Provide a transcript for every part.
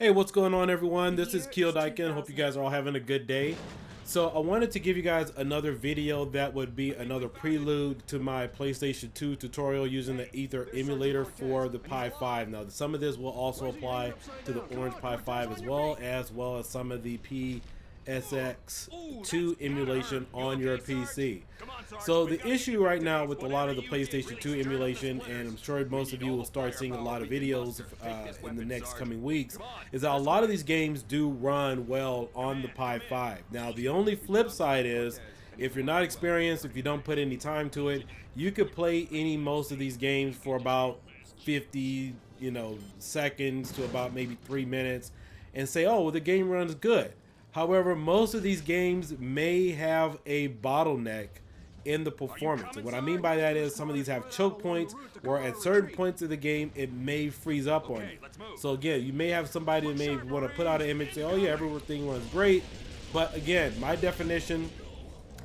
Hey, what's going on, everyone? This is Kiodiekin. Hope you guys are all having a good day. So I wanted to give you guys another video that would be another prelude to my PlayStation 2 tutorial using the Ether emulator for the Pi5. Now, some of this will also apply to the orange Pi5 as well as some of the PS2 emulation on your PC. So the issue right now with a lot of the PlayStation 2 emulation, and I'm sure most of you will start seeing a lot of videos in the next coming weeks, is that a lot of these games do run well on the Pi5. Now the only flip side is, if you're not experienced, if you don't put any time to it, you could play most of these games for about 50 seconds to about maybe 3 minutes and say, oh, well, the game runs good. However, most of these games may have a bottleneck in the performance. And what I mean by that is some of these have choke points where at certain points of the game it may freeze up on you. So again, you may have somebody that may want to put out an image, say, oh yeah, everything runs great. But again, my definition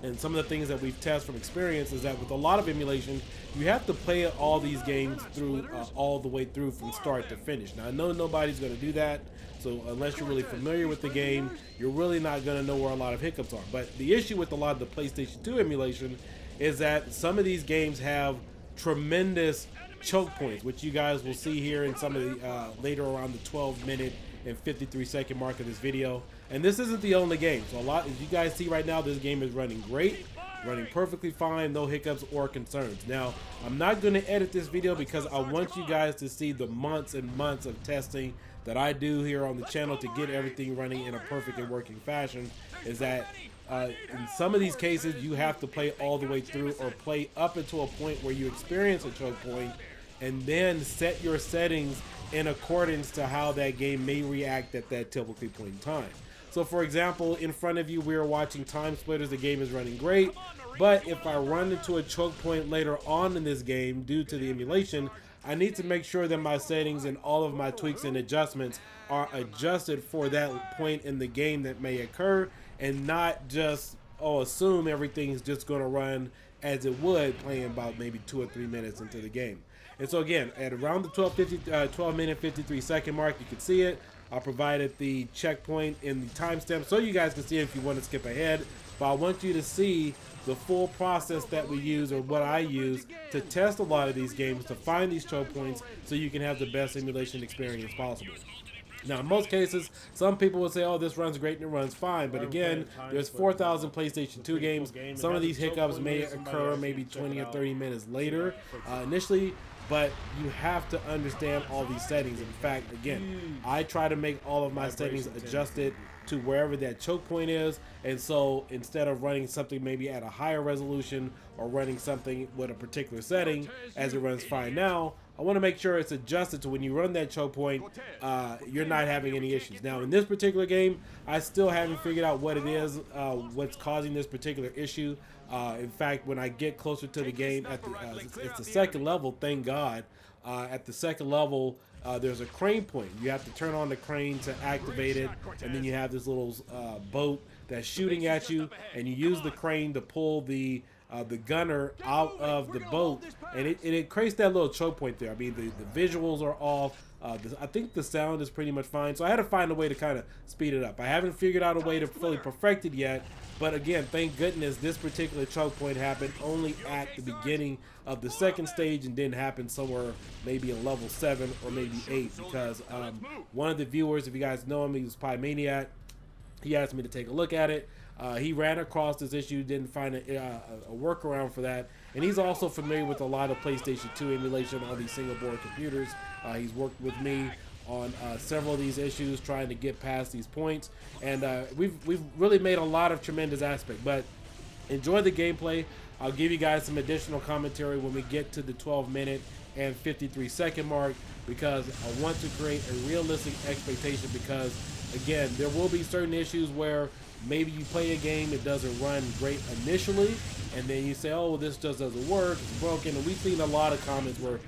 and some of the things that we've tested from experience is that with a lot of emulation, you have to play all these games through all the way through from start to finish. Now I know nobody's going to do that, so unless you're really familiar with the game, you're really not going to know where a lot of hiccups are. But the issue with a lot of the PlayStation 2 emulation is that some of these games have tremendous choke points, which you guys will see here in some of the later around the 12-minute and 53-second mark of this video. And this isn't the only game. So as you guys see right now, this game is running great, running perfectly fine, no hiccups or concerns. Now, I'm not going to edit this video because I want you guys to see the months and months of testing that I do here on the channel to get everything running in a perfect and working fashion. Is that in some of these cases, you have to play all the way through or play up until a point where you experience a choke point and then set your settings in accordance to how that game may react at that typical point in time. So for example, in front of you, we are watching Time Splitters. The game is running great, but if I run into a choke point later on in this game due to the emulation, I need to make sure that my settings and all of my tweaks and adjustments are adjusted for that point in the game that may occur, and not just assume everything's just going to run as it would playing about maybe 2 or 3 minutes into the game. And so again, at around the 12-minute 53-second mark, you can see it. I provided the checkpoint in the timestamp so you guys can see it if you want to skip ahead. But I want you to see the full process that we use, or what I use, to test a lot of these games, to find these choke points so you can have the best emulation experience possible. Now, in most cases, some people will say, oh, this runs great and it runs fine. But again, there's 4,000 PlayStation 2 games. Some of these hiccups may occur maybe 20 or 30 minutes later initially. But you have to understand all these settings. In fact, again, I try to make all of my settings adjusted to wherever that choke point is. And so instead of running something maybe at a higher resolution or running something with a particular setting as it runs fine now, I want to make sure it's adjusted to when you run that choke point, you're not having any issues. Now, in this particular game, I still haven't figured out what it is, what's causing this particular issue. In fact, when I get closer to the game, it's the second level, thank God. At the second level, there's a crane point. You have to turn on the crane to activate it, and then you have this little boat that's shooting at you, and you use the crane to pull the gunner out of the boat, and it creates that little choke point there. I mean, the visuals are off. I think the sound is pretty much fine, so I had to find a way to kind of speed it up. I haven't figured out a way to fully perfect it yet, but again, thank goodness this particular choke point happened only at the beginning of the second stage and didn't happen somewhere maybe in level 7 or maybe 8, because one of the viewers, if you guys know him, he was Pi Maniac. He asked me to take a look at it. He ran across this issue, didn't find a workaround for that, and he's also familiar with a lot of PlayStation 2 emulation on these single board computers. He's worked with me on several of these issues, trying to get past these points, and we've really made a lot of tremendous aspect. But enjoy the gameplay. I'll give you guys some additional commentary when we get to the 12-minute and 53-second mark, because I want to create a realistic expectation, because again, there will be certain issues where maybe you play a game, it doesn't run great initially, and then you say, oh, this just doesn't work, it's broken. And we've seen a lot of comments where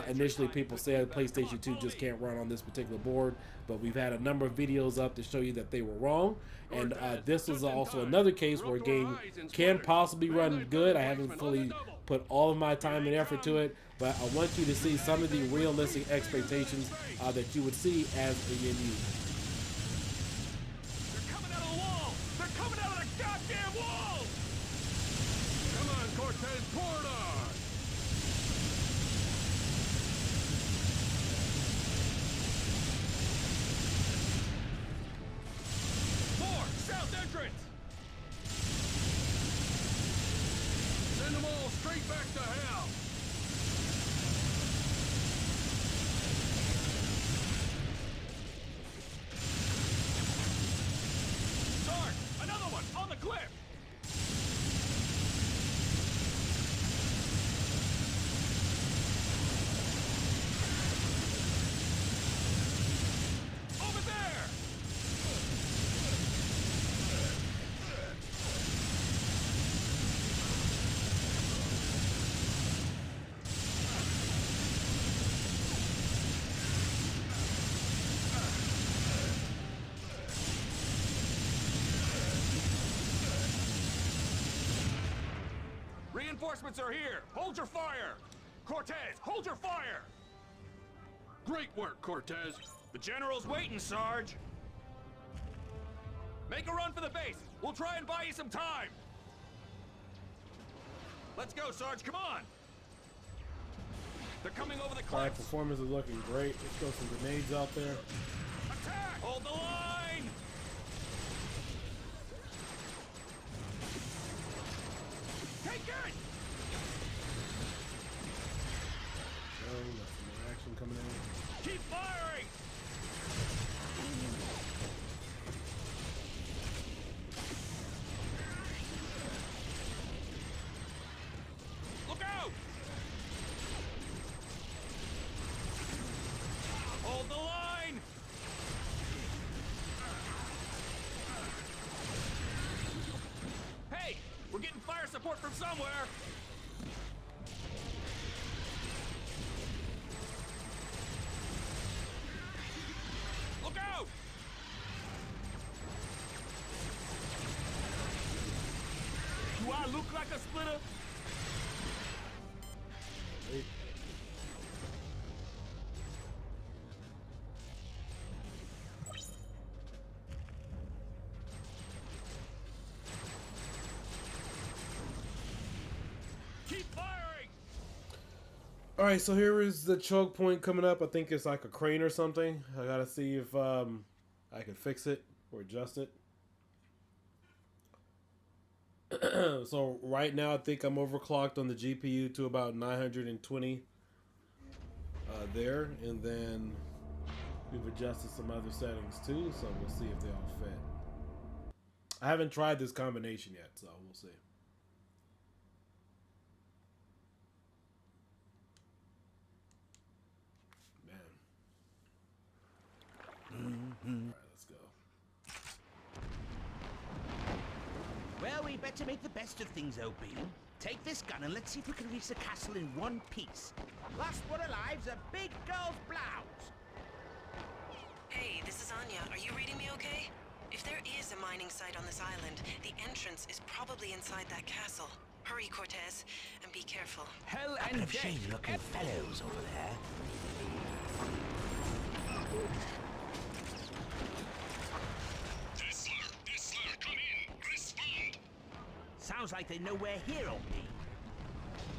initially people said PlayStation 2 just can't run on this particular board, but we've had a number of videos up to show you that they were wrong. And this is also another case where a game can possibly run good. I haven't fully put all of my time and effort to it, but I want you to see some of the realistic expectations that you would see as a end user. Report on! More! South entrance! Send them all straight back to hell! Sarge! Another one! On the cliff! Over there! Reinforcements are here! Hold your fire! Cortez, hold your fire! Great work, Cortez! The General's waiting, Sarge! Make a run for the base! We'll try and buy you some time! Let's go, Sarge, come on! They're coming over the Alright, cliffs! performance is looking great. Let's throw some grenades out there. Attack! Hold the line! Take it! Oh, some more action coming in. Keep firing! Look out! Hold the line! Hey! We're getting fire support from somewhere! Look out! Do I look like a splitter? Wait. Keep firing! Alright, so here is the choke point coming up. I think it's like a crane or something. I gotta see if I can fix it or adjust it. So right now I think I'm overclocked on the GPU to about 920 there, and then we've adjusted some other settings too, so we'll see if they all fit. I haven't tried this combination yet, so we'll see. Alright, let's go. Well, we better make the best of things, OB. Take this gun and let's see if we can reach the castle in one piece. Last one alive's a big girl's blouse. Hey, this is Anya. Are you reading me okay? If there is a mining site on this island, the entrance is probably inside that castle. Hurry, Cortez, and be careful. Hell and death. Shady-looking fellows over there. Tesla, come in! Respond! Sounds like they know we're here, OB.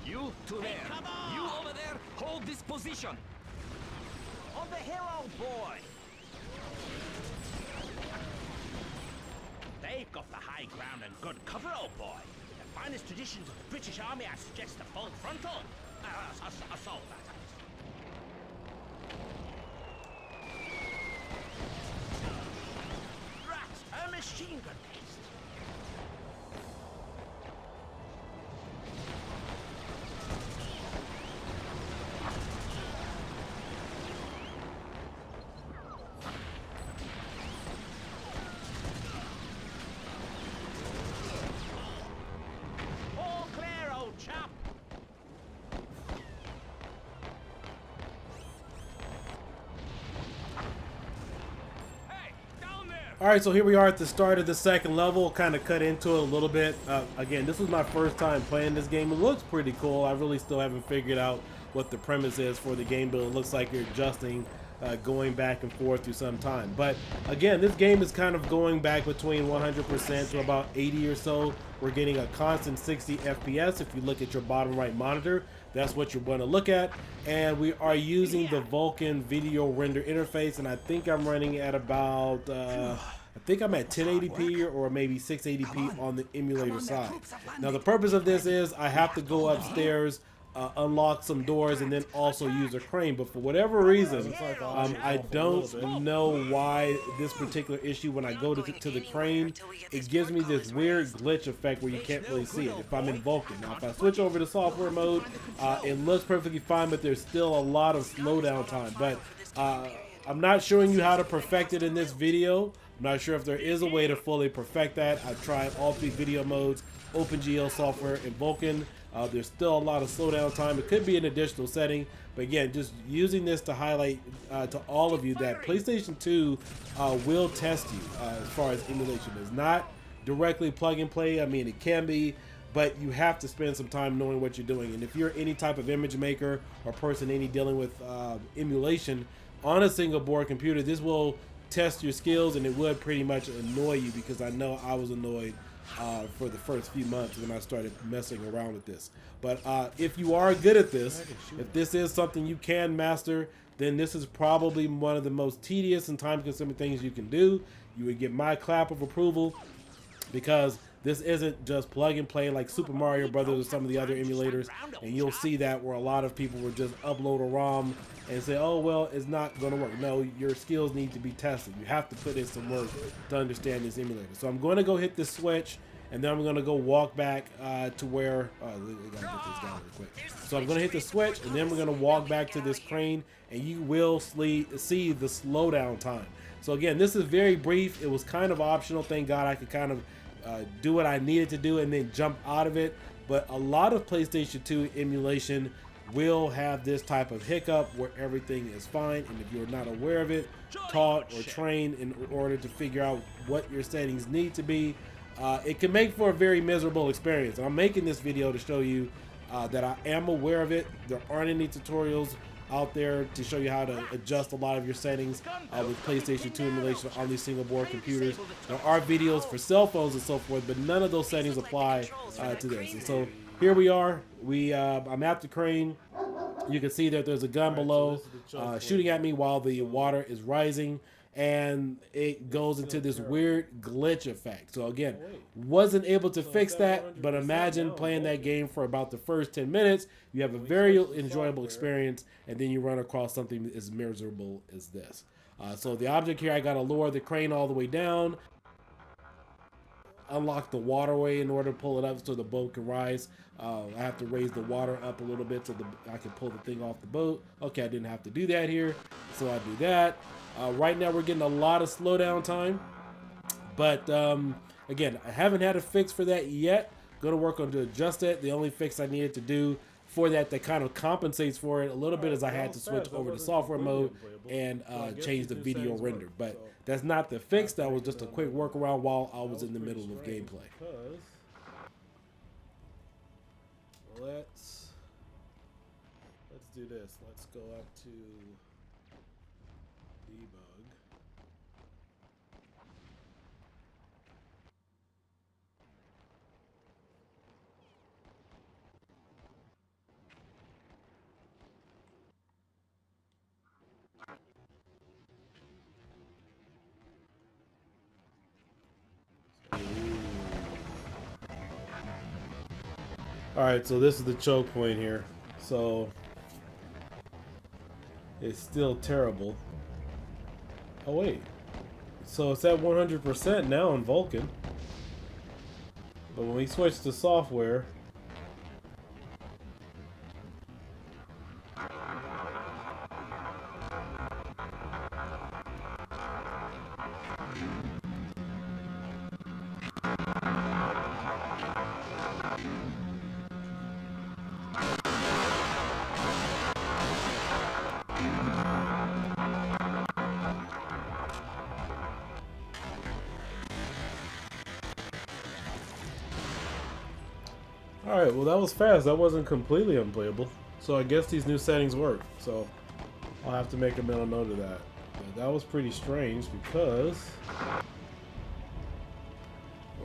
You to Hey, there. come on! You over there, hold this position. On the hill, old boy. They've got the high ground and good cover, old boy. The finest traditions of the British Army, I suggest a full frontal. Assault, that is. Rats, a machine gun nest. All clear, old chap. Hey, down there! Alright, so here we are at the start of the second level. Kind of cut into it a little bit. Again, this was my first time playing this game. It looks pretty cool. I really still haven't figured out what the premise is for the game, but it looks like you're adjusting going back and forth through some time. But again, this game is kind of going back between 100% to about 80 or so. We're getting a constant 60 FPS. If you look at your bottom right monitor, that's what you're going to look at. And we are using the Vulkan video render interface, and I think I'm running at about I think I'm at 1080p or maybe 680p on the emulator side. Now the purpose of this is I have to go upstairs, unlock some doors, and then also use a crane. But for whatever reason, I don't know why this particular issue, when I go to the crane, it gives me this weird glitch effect where you can't really see it if I'm in Vulkan. Now if I switch over to software mode, it looks perfectly fine, but there's still a lot of slowdown time. But I'm not showing you how to perfect it in this video. I'm not sure if there is a way to fully perfect that. I've tried all 3 video modes, OpenGL software and Vulkan. There's still a lot of slowdown time. It could be an additional setting, but again, just using this to highlight to all of you that PlayStation 2 will test you as far as emulation. It's not directly plug and play. I mean, it can be, but you have to spend some time knowing what you're doing. And if you're any type of image maker or person dealing with emulation on a single board computer, this will test your skills, and it would pretty much annoy you, because I know I was annoyed for the first few months when I started messing around with this. But if you are good at this, if this is something you can master, then this is probably one of the most tedious and time-consuming things you can do. You would get my clap of approval, because this isn't just plug and play like Super Mario Brothers or some of the other emulators, and you'll see that where a lot of people will just upload a ROM and say, oh well, it's not going to work. No, your skills need to be tested. You have to put in some work to understand this emulator. So I'm going to go hit this switch, and then I'm going to go walk back to where we gotta get this down real quick. So I'm going to hit the switch, and then we're going to walk back to this crane, and you will see the slowdown time. So again, this is very brief. It was kind of optional. Thank God I could kind of do what I needed to do and then jump out of it. But a lot of PlayStation 2 emulation will have this type of hiccup where everything is fine, and if you're not aware of it, taught or trained in order to figure out what your settings need to be, it can make for a very miserable experience. And I'm making this video to show you that I am aware of it. There aren't any tutorials out there to show you how to adjust a lot of your settings with PlayStation 2 emulation on these single board computers. There are videos for cell phones and so forth, but none of those settings apply to this. And so here we are. I'm at the crane. You can see that there's a gun below shooting at me while the water is rising, and it goes into this weird glitch effect. So again, wasn't able to fix that, but imagine playing that game for about the first 10 minutes. You have a very enjoyable experience, and then you run across something as miserable as this. So the object here, I got to lower the crane all the way down, unlock the waterway in order to pull it up so the boat can rise. I have to raise the water up a little bit so I can pull the thing off the boat. Okay, I didn't have to do that here, so I do that. Right now we're getting a lot of slowdown time, but again, I haven't had a fix for that yet. Going to work on to adjust it. The only fix I needed to do for that kind of compensates for it a little bit is I had to switch over to software mode and change the video render. But that's not the fix. That was just a quick workaround while I was in the middle of gameplay. Let's do this. Let's go up to debug. Alright, so this is the choke point here. So it's still terrible. Oh wait. So it's at 100% now in Vulkan. But when we switch to software, alright, well that was fast. That wasn't completely unplayable. So I guess these new settings work. So I'll have to make a mental note of that. But that was pretty strange because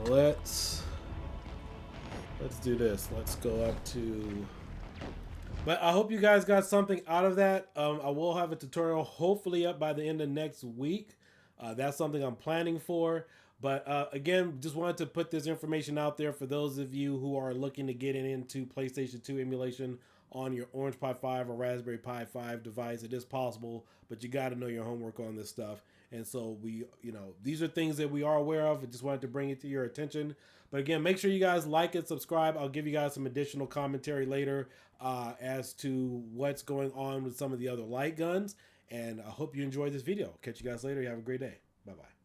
let's do this. Let's go up to. But I hope you guys got something out of that. I will have a tutorial hopefully up by the end of next week. That's something I'm planning for. But again, just wanted to put this information out there for those of you who are looking to get into PlayStation 2 emulation on your Orange Pi 5 or Raspberry Pi 5 device. It is possible, but you got to know your homework on this stuff. And so these are things that we are aware of. I just wanted to bring it to your attention. But again, make sure you guys like and subscribe. I'll give you guys some additional commentary later as to what's going on with some of the other light guns. And I hope you enjoyed this video. Catch you guys later. You have a great day. Bye-bye.